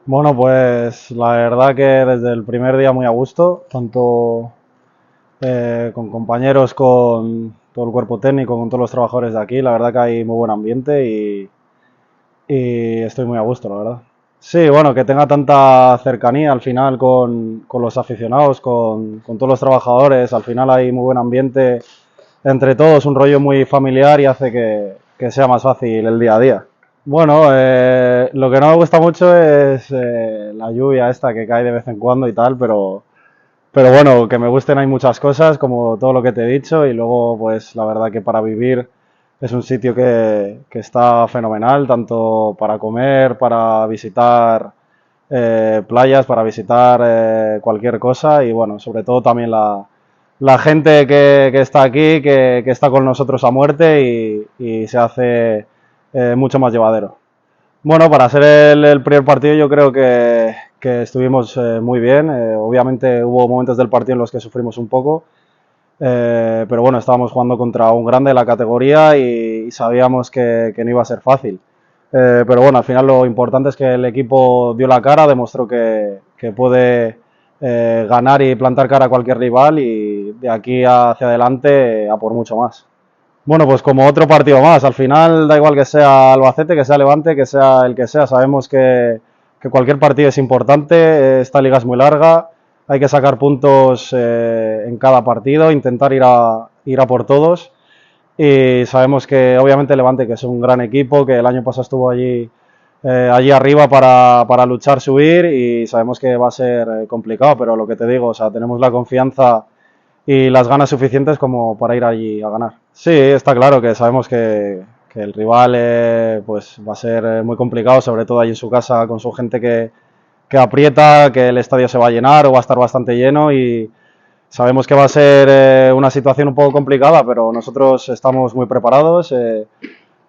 Bueno, pues la verdad que desde el primer día muy a gusto, tanto con compañeros, con todo el cuerpo técnico, con todos los trabajadores de aquí, la verdad que hay muy buen ambiente y estoy muy a gusto, la verdad. Sí, bueno, que tenga tanta cercanía al final con los aficionados, con todos los trabajadores, al final hay muy buen ambiente entre todos, un rollo muy familiar y hace que sea más fácil el día a día. Bueno, lo que no me gusta mucho es la lluvia esta que cae de vez en cuando y tal, pero bueno, que me gusten hay muchas cosas, como todo lo que te he dicho, y luego pues la verdad que para vivir es un sitio que está fenomenal, tanto para comer, para visitar playas, para visitar cualquier cosa, y bueno, sobre todo también la gente que está aquí, que está con nosotros a muerte y se hace mucho más llevadero. Bueno, para ser el primer partido yo creo que estuvimos muy bien. Obviamente hubo momentos del partido en los que sufrimos un poco, pero bueno, estábamos jugando contra un grande de la categoría y sabíamos que no iba a ser fácil. Pero bueno, al final lo importante es que el equipo dio la cara, demostró que puede ganar y plantar cara a cualquier rival y de aquí hacia adelante a por mucho más. Bueno, pues como otro partido más. Al final da igual que sea Albacete, que sea Levante, que sea el que sea. Sabemos que cualquier partido es importante. Esta liga es muy larga. Hay que sacar puntos en cada partido, intentar ir a por todos. Y sabemos que obviamente Levante, que es un gran equipo, que el año pasado estuvo allí arriba para luchar, subir y sabemos que va a ser complicado, pero lo que te digo, o sea, tenemos la confianza y las ganas suficientes como para ir allí a ganar. Sí, está claro que sabemos que el rival pues va a ser muy complicado, sobre todo allí en su casa con su gente que aprieta, que el estadio se va a llenar o va a estar bastante lleno y sabemos que va a ser una situación un poco complicada, pero nosotros estamos muy preparados,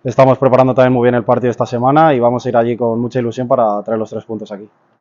estamos preparando también muy bien el partido esta semana y vamos a ir allí con mucha ilusión para traer los 3 puntos aquí.